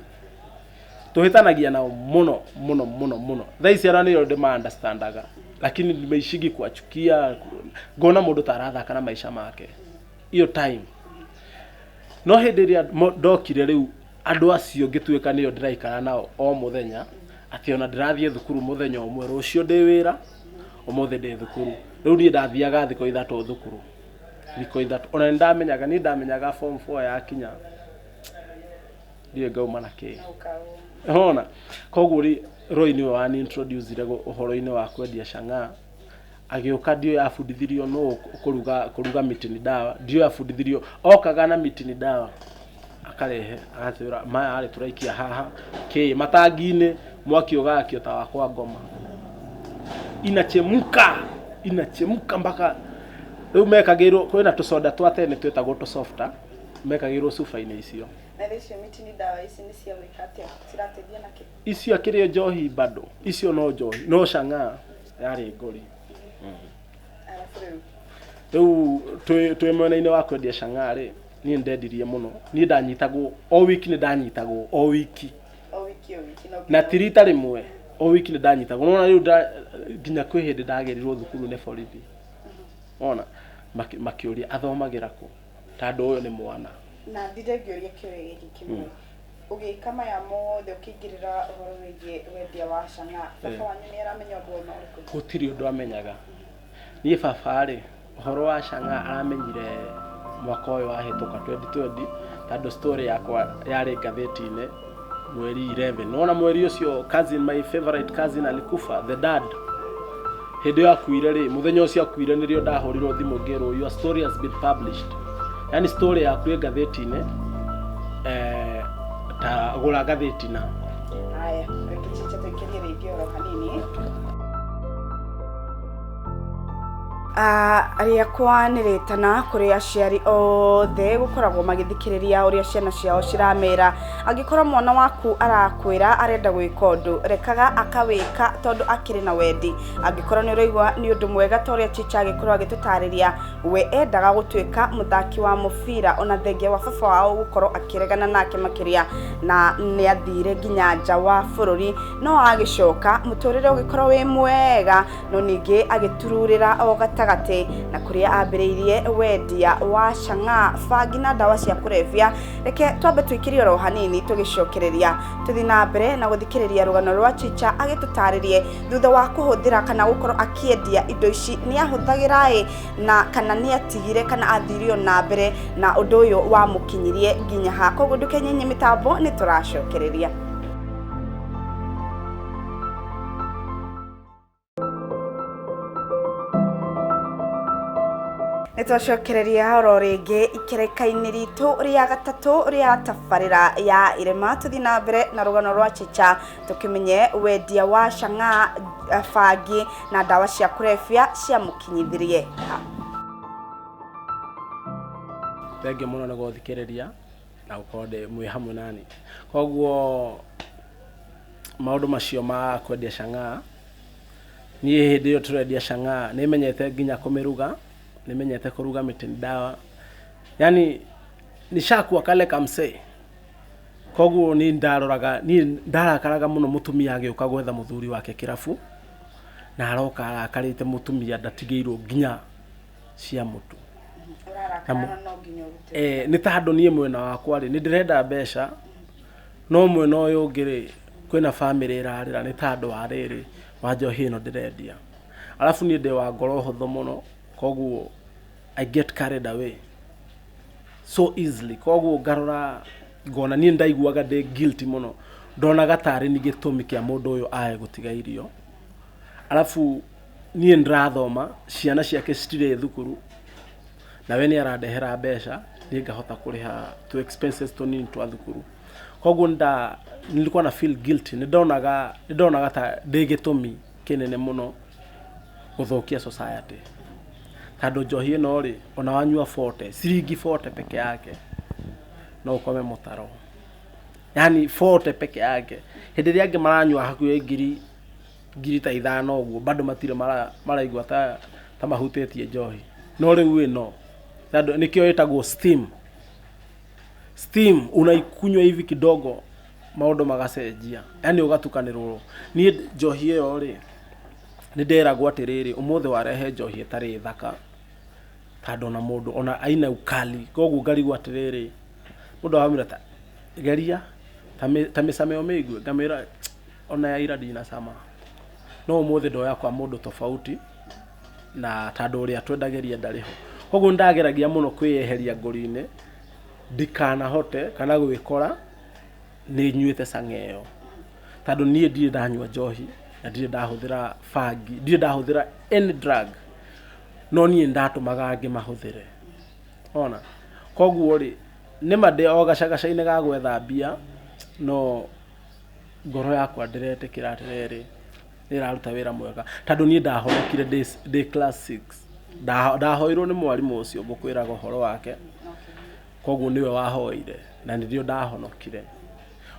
tuhitanagia nao muno thaa ici ara nĩyo ndĩma-understandaga lakini nimeishigi kuachukia ngona mũndũ ta arathaka na maisha make iyo time no hĩndĩ ĩrĩa ndokire rĩu andũ acio ngĩtuĩka nĩyo ndĩraikara nao o mũthenya atĩ ona ndĩrathiĩ thukuru mũthenya ũmwe rũciũ ndĩ wĩra ũmũthĩ ndĩ thukuru. Rĩu niĩ ndathiaga thikũ 3 thukuru thikũ 3 ona ndamenyaga form 4 yakinya ndiye ngauma na kĩ. Ona koguo Roy niwe wani introduce ũhoro-inĩ wa kwendia cang'aa agĩũka ndio yabundithirio no kũruga mitini dawa ndio yabundithirio okaga na mitini dawa akarehe agatwĩra maya arĩ tũraikia haha matangi-inĩ mwaki ũgakio ta wakwa ngoma inachemka mpaka rĩu mekagĩrwo kwĩna tũsoda twa tene twĩtagwo tũsofta mekagĩrwo cuba-inĩ icio Na icio miti ni dawa ici ni cia wikate cirateithia na kĩ? Icio akĩrĩ njohi bado. Icio no njohi, no cang'aa yarĩ ngori. Rĩu twĩ mwena-inĩ wa kwendia cang'aa rĩ, niĩ ndendirie mũno. Niĩ ndanyitagwo o wiki nĩ ndanyitagwo o wiki. O wiki no. Na ti rita rĩmwe o wiki nĩ ndanyitagwo. Nona rĩu nginya kwĩ hĩndĩ ndagerirwo thukuru nĩ borithi. Ona makĩũria athomagĩra kũ, tondũ ũyũ nĩ mwana. Na ndire ngĩũria kĩũria gĩkĩ kĩmwe. Ũgĩka maya mothe ũkĩingĩrĩra ũhoro wĩgiĩ wendia wa cang'aa, baba wanyu nĩ aramenya ũndũ ona ũrĩkũ? Gũtirĩ ũndũ amenyaga. Niĩ baba rĩ, ũhoro wa cang'aa aramenyire mwaka ũyũ wahĩtũka 2020, tondũ story yakwa yarĩ ngathĩti-inĩ mweri 11. Nona mweri ũcio cousin, my favorite cousin alikufa, the dad. Hĩndĩ ĩyo akuire rĩ, mũthenya ũcio akuire nĩrĩo ndahũrirwo thimũ ngĩrwo your story has been published. Yani story yaku ĩ ngathĩti-inĩ, ta gũra ngathĩti na. Haya, reke Chicha tuingirie rĩngĩ oro hanini. Arĩakwa nĩ rĩtana kũrĩ aciari othe gũkoragwo magĩthikĩrĩria ũrĩa ciana ciao ciramera. Angĩkorwo mwana waku arakwĩra arenda gwĩka ũndũ, rekaga akawĩka tondũ akĩrĩ na wendi. Angĩkorwo nĩ ũraigua nĩ ũndũ mwega ta ũrĩa Chicha agĩkorwo agĩtũtarĩria, we endaga gũtuĩka mũthaki wa mũbira ona thengia wa baba wao gũkorwo akĩregana nake makĩria na nĩ athire nginya nja wa bũrũri, no agĩcoka mũtũrĩre ũgĩkorwo wĩ mwega, no ningĩ agĩtururĩra o gatagatĩ na kũrĩa ambĩrĩirie wendia wa cang'aa, bangi na ndawa cia kũrebia. Reke twambe twĩkĩrie oro hanini tũgĩcokereria tũthiĩ na mbere na gũthikĩrĩria rũgano rwa Chicha agĩtũtarĩrie thutha wa kũhũthĩra kana gũkorwo akĩendia indo ici nĩ ahũthagĩra na kana nĩ atigire kana athirio na mbere na ũndũ ũyũ wamũkinyirie nginya ha. Koguo ndũkenyenye mĩtambo nĩ tũracokereria. Nĩtwacokereria oro rĩngĩ ikereka-inĩ ritũ rĩa gatatũ rĩa tabarĩra ya irema. Tũthiĩ na mbere na rũgano rwa Chicha tũkĩmenye wendia wa cang'aa, bangi na ndawa cia kũrebia ciamũkinyithirie. Thengiũ mũno nĩ gũthikĩrĩria na gũkorwo ndĩ mwĩ hamwe nani. Koguo maũndũ macio ma kwendia cang'aa, niĩ hĩndĩ ĩyo tũrendia cang'aa nĩ menyete nginya kũmĩruga, nĩ menyete kũruga mĩtĩ ndawa, yani nishakuwa kale kamse. Koguo ni ndarakaraga mũno mũtumia agĩũka gwetha mũthuri wake kĩrabu na aroka arakarĩte mũtumia ndatigĩirwo nginya cia mũtu. Nĩ tondũ niĩ mwena wakwa rĩ nĩ ndĩrenda mbeca, no mwena ũyũ ũngĩ rĩ kwĩna family ĩrarĩra nĩ tondũ wa rĩrĩ wa njohi ĩno ndĩrendia. Alafu niĩ ndĩ wa ngoro hũthũ mũno, koguo I get carried away so easily. Koguo ngarora ngona niĩ ndaiguaga ndĩ guilty mũno, ndonaga tarĩ nĩ gĩtũmi kĩa mũndũ ũyũ ae gũtiga irio. Alafu niĩ ndĩrathoma, ciana ciake citirĩ thukuru, nawe nĩ arandehera mbeca, niĩ ngahota kũrĩha to expenses tũnini twa thukuru. Koguo nilikuwa na feel guilty, nĩndonaga ta ndĩ gĩtũmi kĩnene mũno gũthũkia society. Tondũ njohi ĩno rĩ, ona wanyua 40, ciringi 40 peke yake no ũkome mũtaro. Yani 40 peke yake. Hĩndĩ ĩrĩa angĩ maranyua hakuhĩ ngiri ta 5 ũguo, bado matirĩ maraigua ta mahutĩtie njohi. No rĩu ĩno, tondũ nĩkĩo ĩtagwo steam. Steam unaikunywa hivi kidogo maũndũ magacenjia. Yani ũgatukanĩrwo. Niĩ njohi ĩyo rĩ nĩ nderagwo atĩrĩrĩ, ũmũthĩ warehe njohi ĩtarĩ thaka, tondũ na mũndũ ona aina ukali. Koguo ngarigwo atĩrĩrĩ, mũndũ wamwĩra ta geria ta mĩcame ũmĩigue, ngamwĩra ona ya ira ndina cama. No ũmũthĩ ndoya kwa mũndũ tofauti na tondũ ũrĩa twendagĩria ndarĩ ho. Koguo ndageragia mũno kwĩyeheria ngũri-inĩ ndikanahote kana gwĩkora nĩ nyuĩte cang'aa ĩyo, tondũ niĩ ndirĩ ndanyua njohi na ndirĩ ndahũthĩra bangi, ndirĩ ndahũthĩra any drug, no niĩ ndatũmaga angĩ mahũthĩre. Ona koguo rĩ nĩma ndĩ o gacagaca-inĩ ga gwetha mbia, no ngoro yakwa ndĩretĩkĩra atĩrĩrĩ ĩraruta wĩra mwega, tondũ niĩ ndahonokire ndĩ class 6. Ndahoirwo nĩ mwarimũ ũcio ngũkwĩraga ũhoro wake. koguo niwe wahoire na ndio ndahonokire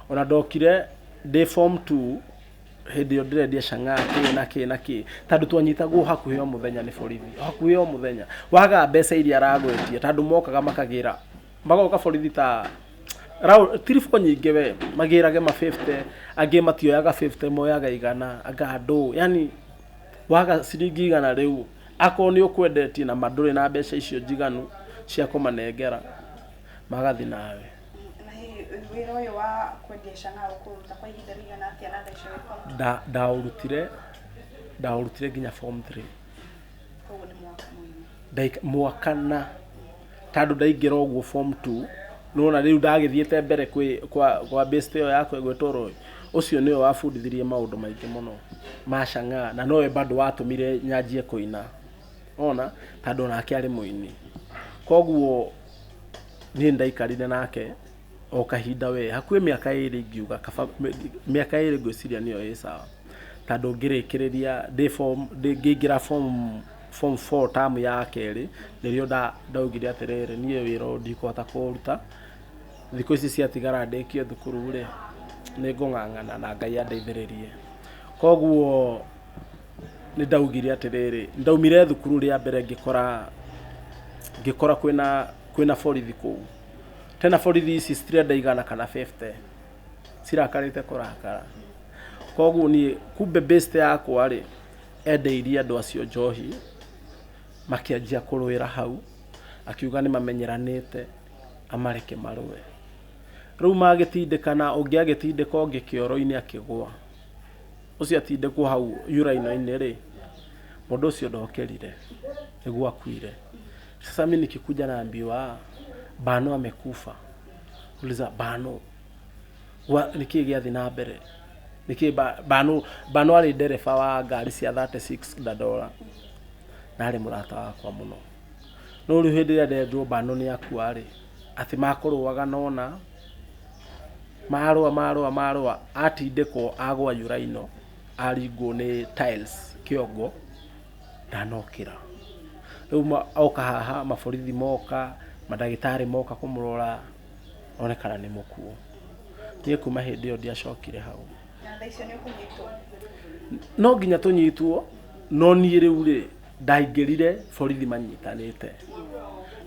ona ndokire day form 2 hindi yo ndirendia Chang'aa na ki tandu twanyitagwo hakuhi o muthenya ni borithi hakuhi o muthenya waga mbeca iria aragwetia tandu mokaga makagira magoka borithi ta tirifo nyingi we magirage ma 50 angi matioyaga 50 moyaga igana anga ndo yani waga ciringi igana riu ako ni ukwendetie na manduri na mbeca icio njiganu cia kumanengera magathi nawe wira uyu wa kwendia Chang'aa ukuruta kwa ihinda rigana atia na thaicũ ndaurutire nginya form 3 koguo ni mwaka muhimu mwaka na tandu ndaingira uguo form 2 nona riu ndagithiete mbere kwa best yo yakwe gwetoro ucio niwe wabundithirie maundu maingi muno ma Chang'aa na nowe bado watumire nyanjie kuina ona tandu nake ari muini koguo ni ndaikarire nake o kahinda we hakuhe miaka iri ngiuga miaka iri ngwiciria niyo ĩ sawa tandu ngirikiriria ngingira form 4 term ya keri nirio ndaugire atiriri nie wira ndikuhota kuruta thikũ ici ciatigara ndĩkie thukuru ri ni ngung'ang'ana na Ngai andeithĩrĩrie koguo ni ndaugire atiriri ndaumire thukuru ria mbere ngikora kwina borithi kuu tena borithi ici citirenda igana kana 50 cirakarite kurakara koguo ni kumbe best yakwa ri endeirie andu acio njohi makianjia kurwira hau akiuga ni mamenyeranite amareke marwe riu magitindikana ungi agitindika ungi kioro-ini akigwa ucio atindikwo hau uraino-ini ri mundu ucio ndokerire niguo akuire sasa mimi nikikuja naambiwa Bano amekufa uliza Bano niki giathi na mbere niki Bano ari dereva wa ngari cia 36 dadora na ari murata wakwa muno no riu hindi ria ndendwo Bano ni akua ri ati makuruaga nona marua atindikwo agwa uraino aringwo ni tiles kiongo ndanokira riu oka haha maborithi moka madagitari moka kumurora onekana ni mukuo nie kuma hindi yo ndiacokire hau na thaicio ni ukunyitwo no nginya tunyitwo no nie riu ri ndaingirire borithi manyitanite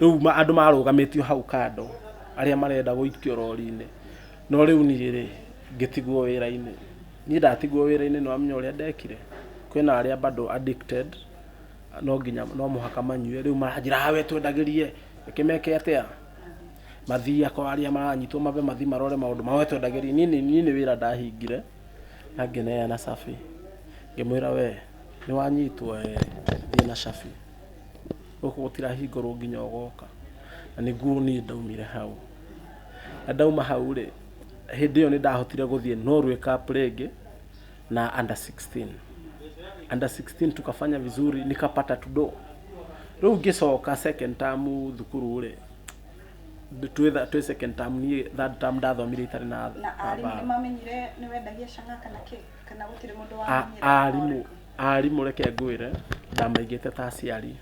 riu andu marugamitio hau kando aria marenda guikio rori-ini no riu nie ri ngitigwo wira-ini nie ndatigwo wira-ini no amenya uria ndekire kwina aria bado addicted no muhaka manyue riu maranjira hawe twendagirie kimeke atia mathia kwa aria maranyitwo mabe mathi marore maundu mawe twendagirie nini wira ndahingire na ngeneya na Safi ngimwira we ni wanyitwo thie na Safi guku gutirahingurwo nginya ugoka na niguo ni ndaumire hau na ndauma hau ri hindi yo ni ndahotire guthie Norway Cup rege na under 16 tukafanya vizuri nikapata tudo riu ngicoka second term thukuru ri twi second term ni third term ndathomire itari na arimu mamenyire ni wendagia Chang'aa kana gutire mundu wa arimu reke ngwire ndamaigite ta aciari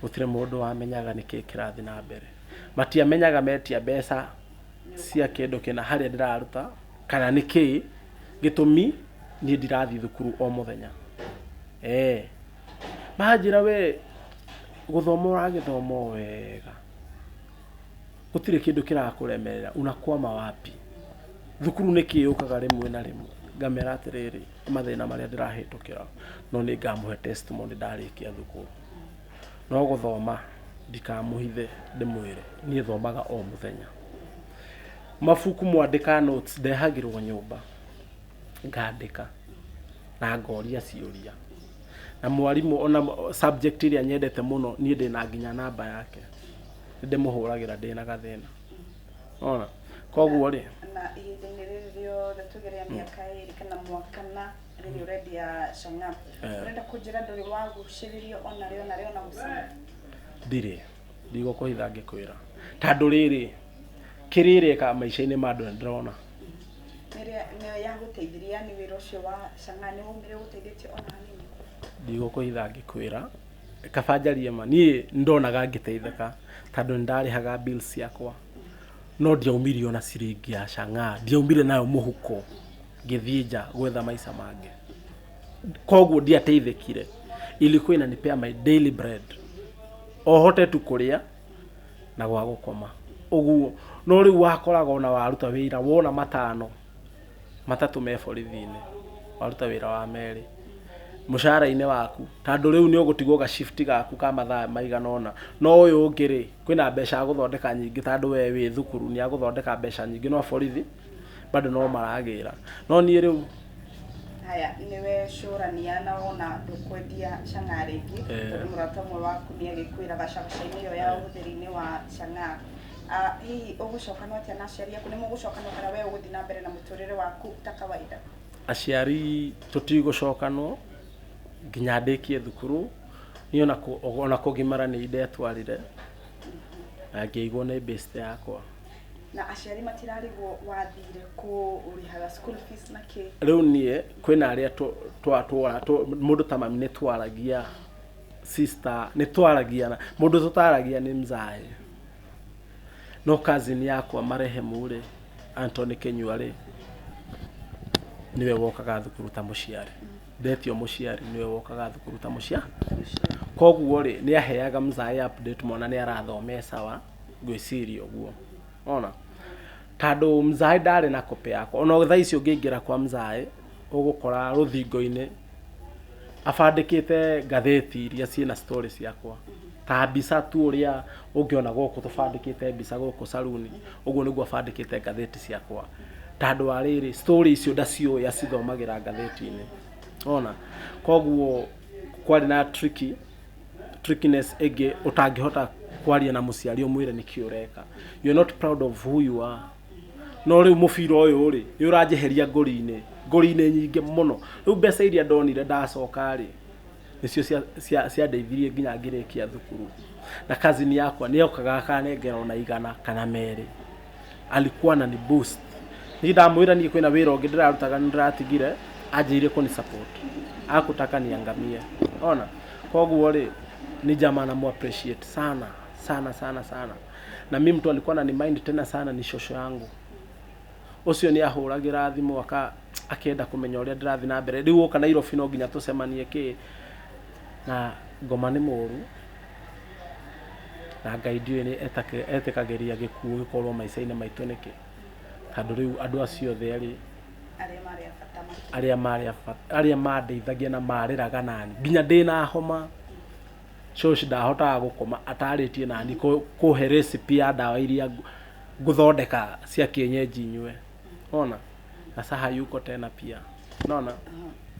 gutire mundu wamenyaga niki kirathi na mbere matiamenyaga metia mbeca cia kindu kina haria ndiraruta kana niki gitumi ni ndirathi thukuru o muthenya manjira we guthoma uragithomo wega gutire kindu kirakuremerera unakwama wapi thukuru niki ukaga rimwe na rimwe ngamera atiriri mathina maria ndirahitukira no ni ngamuhe testimony ndarikia thukuru no guthoma ndikamuhithe ndimwire ni thomaga o muthenya mafuku mwandika notes ndehagirwo nyumba ngandika na ngoria ciuria na mwarimu ona subject iria nyendete muno ni ndina nginya namba yake ndimuhuragira ndina gathina ona koguo ri na ihinda-ini riri riothe tugeria miaka iri kana mwaka na riri urendia Chang'aa urenda kunjira nduri waguciririo ona rio na gucina ndire ndigũkũhitha ngĩkwĩra tandũ rĩrĩ kĩrĩrĩka maica-inĩ ma andũ ndirona nĩ ya gũteithiria ni wĩra ũcio wa Chang'aa nĩ wumire gũteithĩtie ona hanini ndigũkũhitha ngĩkwĩra kabanjarie ma niĩ ndonaga ngĩteithĩka tondũ nĩndarĩhaga bills yakwa no ndiaumire ona ciringi ya Chang'aa, ndiaumire nayo mũhuko ngĩthiĩ nja gwetha maica mangĩ. Koguo ndiateithĩkire, ilikuwa inanipea my daily bread, o hote tu kũrĩa na gwa gũkoma. Ũguo no rĩu wakoraga ona waruta wĩra wona matatũ me borithi-inĩ, waruta wĩra wa merĩ mũcara-inĩ waku, tondũ rĩu nĩ ũgũtigwo ga shift gaku ka mathaa maigana ũna, no ũyũ ũngĩ rĩ kwĩna mbeca agũthondeka nyingĩ tondũ we wĩ thukuru nĩ agũthondeka mbeca nyingĩ, no borithi bado no maragĩra. No niĩ rĩu haya niwe cũrania na wona ndũkwendia Chang'aa rĩngĩ tondũ mũrata ũmwe waku nĩ agĩkwĩra gacaca-inĩ ĩyo ya ũhũthĩri-inĩ wa Chang'aa, hihi ũgũcokana atĩa na aciari aku, nĩ mũgũcokana kana we ũgũthiĩ na mbere na mũtũrĩre waku ta kawaida? Aciari tũtigũcokanwo nginya ndĩkie thukuru, niĩ ona kũgimara nĩ ndetwarire na ngĩigwo nĩ best yakwa. Na aciari matirarigwo wathire kũrĩhaga school fees na kĩ? Rĩu niĩ kwĩna arĩa mũndũ ta mami nĩ twaragia sister, nĩ twaragia mũndũ tũtaragia nĩ mzae, no cousin yakwa marehemu rĩ Anthony Kenyua rĩ niwe wokaga thukuru ta mũciari, ndetio mũciari niwe wokaga thukuru ta mũciari. Koguo rĩ nĩ aheaga mzae update mwana nĩ arathome sawa, ngwĩciria ũguo ona tondũ mzae ndarĩ na kopi yakwa. Ona thaa icio ũngĩingĩra kwa mzae ũgũkora rũthingo-inĩ abandĩkĩte ngathĩti iria ciĩna stories yakwa, ta mbica tu ũrĩa ũngĩona gũkũ tũbandĩkĩte mbica gũkũ saluni, ũguo nĩguo abandĩkĩte ngathĩti ciakwa, tondũ wa rĩrĩ story icio ndacioya cithomagĩra ngathĩti-inĩ ona. Koguo kwarĩ na trickiness ĩngĩ ũtangĩhota kwaria na mũciari ũmwĩre nĩkĩ ũreka, you're not proud of who you are. No rĩu mũbira ũyũ rĩ nĩ ũranjeheria ngũri-inĩ nyingĩ mũno. Rĩu mbeca iria ndonire ndacoka rĩ nĩcio ciandeithirie nginya ngĩrĩkia thukuru. Na cousin yakwa nĩ okaga akanengera ona 100 kana 2, alikuwa na ni boost. Niĩ ndamwĩra niĩ kwĩna wĩra ũngĩ ndĩrarutaga nĩndĩratigire, anjĩire kũni support, akutaka niangamie ona. Koguo rĩ ni jamaa na mu appreciate sana sana sana sana, na mimi mtu alikuwa anani-mind tena sana ni shosho yangu. Ucio ni ahũragĩra thimũ akĩenda kũmenya ũrĩa ndĩrathiĩ na mbere. Rĩu ũka Nairobi no nginya tũcemanie kĩ na ngoma nĩ mũru na Ngai ndiũĩ nĩ etĩkagĩria gĩkuũ gĩkorwo maica-inĩ maitũ nĩkĩ, tondũ rĩu andũ acio othe arĩa mandeithagia na marĩraga nani nginya ndĩna homa shoshi ndahotaga gũkoma atarĩtie nani kũhe recipe ya ndawa iria ngũthondeka cia kienyeji nyue ona. Na saha yuko tena pia naona.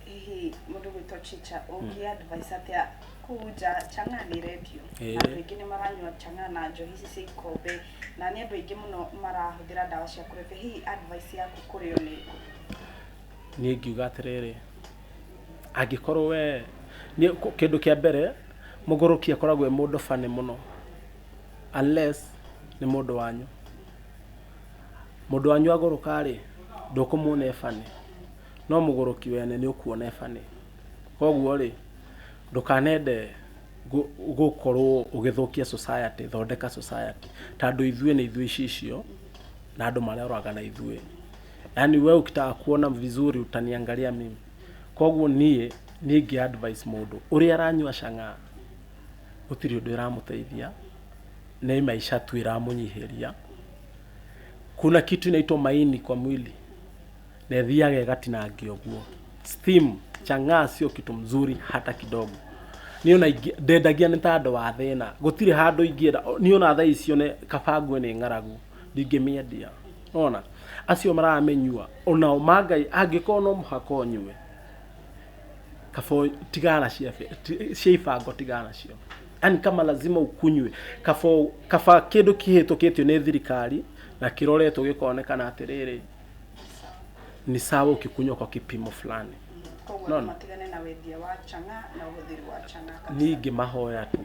Hihi mũndũ gwĩtwo Chicha ũngĩ advice atĩa kuja Chang'aa nĩ radio, andũ aingĩ nĩ maranyua Chang'aa na njohi ici cia ikombe na nĩ andũ aingĩ mũno marahũthĩra ndawa cia kũrebia, hihi advice yaku kũrĩ o nĩ ĩrĩkũ? Niĩ ngiuga atĩrĩrĩ, angĩkorwo we kĩndũ kĩa mbere mũgũrũki akoragwo mũndũ bane mũno unless nĩ mũndũ wanyu agũrũka rĩ ndũkũmuona ebane, no mũgũrũki wene nĩ ũkuona ebane. Koguo rĩ ndũkanende gũkorwo ũgĩthũkia society, thondeka society, tondũ ithuĩ nĩ ithuĩ icio na andũ maroraga na ithuĩ. Yani wewe ukitaka kuona vizuri utaniangalia mimi. Koguo niĩ advice mũndũ ũrĩa aranyua Chang'aa gũtirĩ ũndũ ĩramũteithia, nĩ maisha tu ĩramũnyihiria. Kuna kitu inaitwa maini kwa mwili na thiaga ĩgatinangia ũguo. Steam Chang'aa sio kitu mzuri hata kidogo. Niona ndendagia nĩ tondũ wa thĩna, gũtirĩ handũ ingĩenda niona thaa icio ne kabangu nĩ ng'aragu ndingĩmĩendia ona. Acio maramenyua onao mangai angĩkorwo no mũhaka ũnyue kabo tigana cia ibango tigana cio, yani kama lazima ukunywe kaba kĩndũ kĩhĩtũkĩtio nĩ thirikari na kĩroretwo gĩkonekana atĩrĩrĩ ni sawa ukikunywa kwa kipimo fulani. Koguo matigane na wendia wa Chang'aa na ũhũthĩri wa Chang'aa. Ningĩ mahoya tu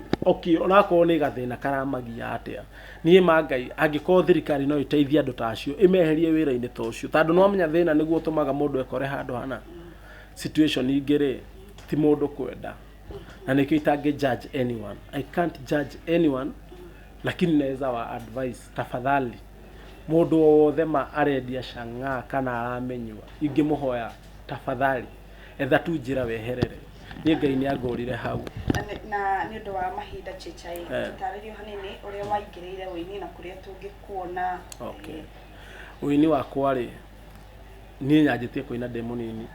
onakorwo nĩ gathĩna karamagia atĩa, niĩ mangai angĩkorwo thirikari no ĩteithie andũ ta acio ĩmeherie wĩra-inĩ ta ũcio, tondũ no amenya thĩna nĩguo ũtũmaga mũndũ ekore handũ hana situation ingĩ rĩ ti mũndũ kwenda na nikio itange judge anyone. I can't judge anyone, lakini naweza wa advice tafadhali mundu wothe ma arendia Chang'aa kana aramenywa ingimuhoya tafadhali etha tu njira weherere ni Ngai ni agurire hau na ni undu wa mahinda Chicha tutaririo hanini uria waingirire wini na kuria tungikuona. Okay. Wini wakwa ri ni nyanjitie kuina demo nini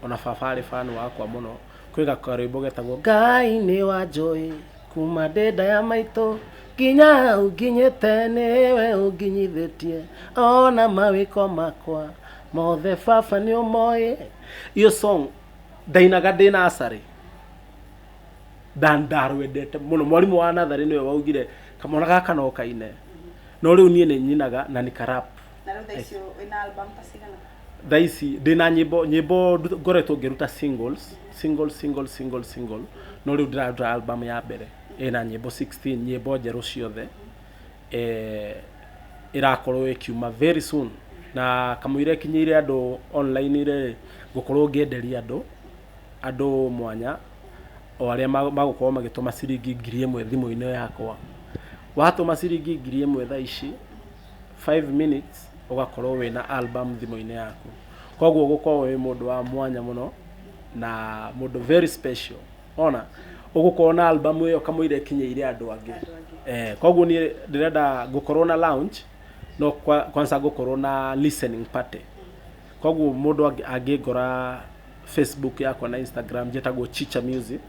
ona baba fan wakwa muno kwiga karwimbo getagwo Ngai ni wa joy kuma deda ya maito ginya uginyete niwe uginyithetie ona mawiko makwa mothe baba ni umoye. Iyo song ndainaga ndina asari ndarwendete muno. Mwarimu wa nathari niwe waugire kamwana gaka no kaine no riu nie ni nyinaga na ni karap. Na riu thaicio ina album ta cigana? Thaisi ndina nyimbo ngoretwo ngiruta singles no riu ndira album ya mbere ina nyimbo 16 nyimbo njeru ciothe irakorwo ikiuma very soon na kamuire kinyire andu online ire gukorwo ngienderia andu mwanya o aria magukorwo magituma ciringi 1000 thimu-ini yakwa. Watuma ciringi 1000 thaa ici 5 minutes ugakorwo wina album thimu-ini yaku. Koguo gukorwo wi mundu wa mwanya muno na mundu very special. Ona ugukorwo na album iyo kamuire kinyeire andu angi. Koguo ni ndirenda gukorwo na launch no kwanza gukorwo na listening party. Koguo mundu angigora Facebook yakwa na Instagram jetagwo Chicha Music.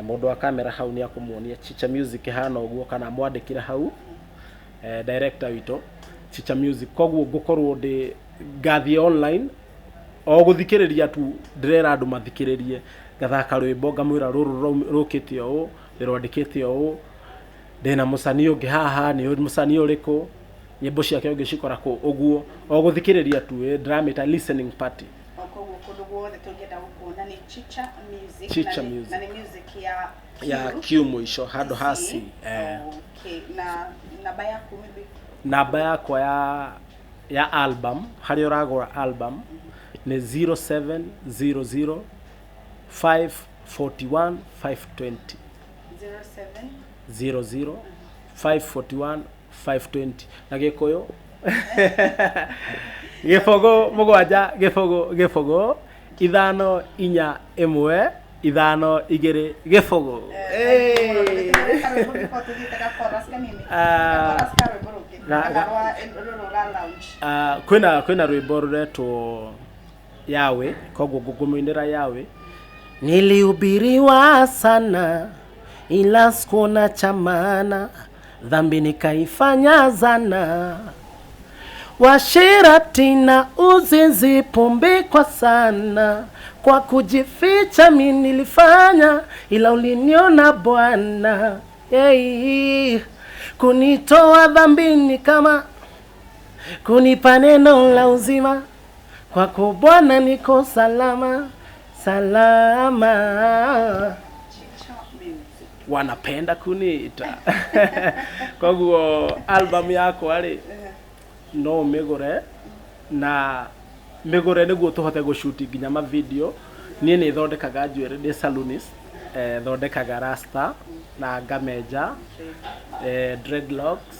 Mundu wa kamera hau ni akumuonia Chicha Music hana uguo kana mwandikira hau director wito Chicha Music. Koguo gukorwo ndi gathi online o guthikiriria tu ndirera andu mathikiririe gathaka rwimbo ngamwira ruru rukite o ndirwandikite o ndina musani ungi haha ni musani uriku nyimbo ciake ungicikora ku uguo o guthikiriria tu ndramita listening party. Koguo kundu guothe tungienda gukuna ni Chicha Music. Chicha Music na ni music ya kiumuisho hado hasi. Okay, na namba yaku maybe namba yakwa ya album hari uragura album ni 0700 541 520 0700 541 520 na gikuyu gifogo mugwanja gifogo ithano inya imwe ithano igiri gifogo. Kwina rwimbo ruretwo yawe koguo ngumuinira yawe. Nilihubiriwa sana ila sikuona cha maana, dhambi nikaifanya zana, washirati na uzinzi pombe kwa sana, kwa kujificha mimi nilifanya, ila uliniona Bwana, kunitoa dhambini kama kunipa neno la uzima, kwako Bwana niko salama. Wanapenda kuniita. Koguo album yako ari no migore na migore niguo tuhote gushuti nginya ma video. Nie ni thondekaga njuere ndi salonist, thondekaga rasta na ngamenja dreadlocks,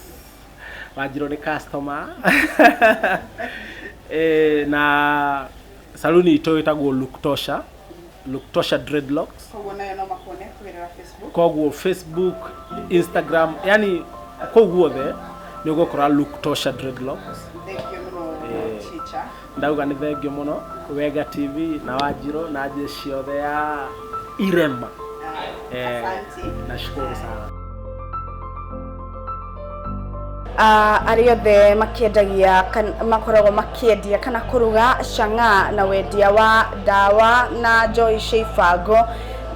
wajiro ni customer. Na saluni ito itagwo Look Tosha dreadlocks. Koguo nayo no makone kwirira Facebook. Koguo Facebook, Instagram, yani koguo the ni ugokora Look Tosha dreadlocks. Thengio muno Chicha. Ndauga ni thengio muno Wega TV na Wajiro na jeshi othe ya Irema. Asante. Nashukuru sana. Ariothe makiendagia makoragwo makiendia kana kuruga Chang'aa na wendia wa dawa na Joy Sheifango.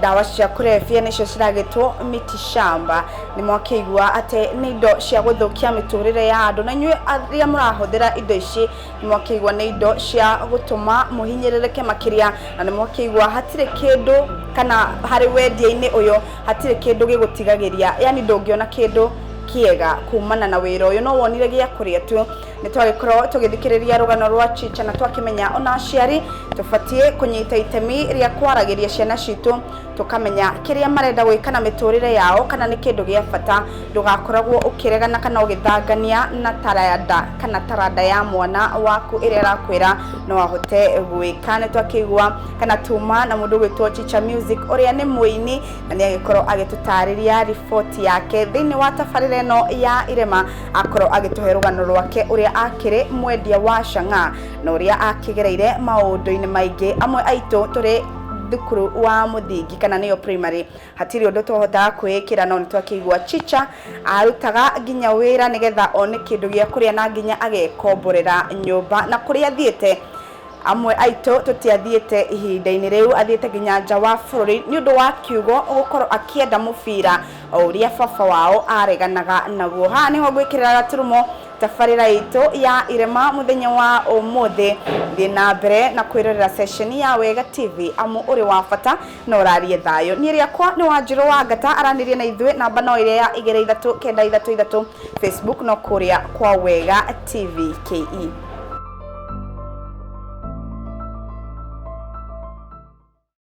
Dawa cia kurefia nicio ciragitwo miti shamba. Ni mwakigwa ate ni indo cia guthukia miturire ya andu, na nyue aria murahuthira indo ici ni mwakigwa ni indo cia gutuma muhinyirereke makiria, na ni mwakigwa hatire kindu kana hari wendia-ini uyu hatire kindu gigutigagiria, yani ndungiona kindu kiega kumana na wira uyu, no wonire gia kuria tu nitwagikorwo tugithikiriria rugano rwa Chicha na twakimenya ona aciari tufatie kunyita itemi ria kwaragiria ciana citu tukamenya kiria marenda gwikana miturire yao kana ni kindu gia bata ndugakoragwo ukiregana kana ugithangania na tarada ya mwana waku iria rakwira no ahote gwika nitwakigwa kana tuma na mundu gwitwo Chicha Music uria ni muini na ni agikorwo agitutariria report yake thini wa tafarire no ya irema akorwo agituhe rugano rwake uria akire mwendia wa Chang'a na uria akigereire maundu-ini maingi amwe aitu turi thukuru wa muthingi kana niyo primary hatiri undu tohota kwikira no nitwakigwa Chicha arutaga nginya wira nigetha one kindu gia kuria na nginya agekomborera nyumba na kuria thiete amwe aito tutiathiete ihinda-ini riu athiete nginya nja wa bururi ni undu wa kiugo gukorwo akienda mubira uria baba wao areganaga naguo ha niho gwikirira gaturumo tafarira itu ya irema muthenya wa umuthi thina mbere na kwirorera session ya Wega TV amu uri wa bata no rarie thayo ni riakwa ni Wanjiru wa Ngata aranirie na ithwe namba no iria ya 2333 Facebook no kuria kwa Wega TV KE.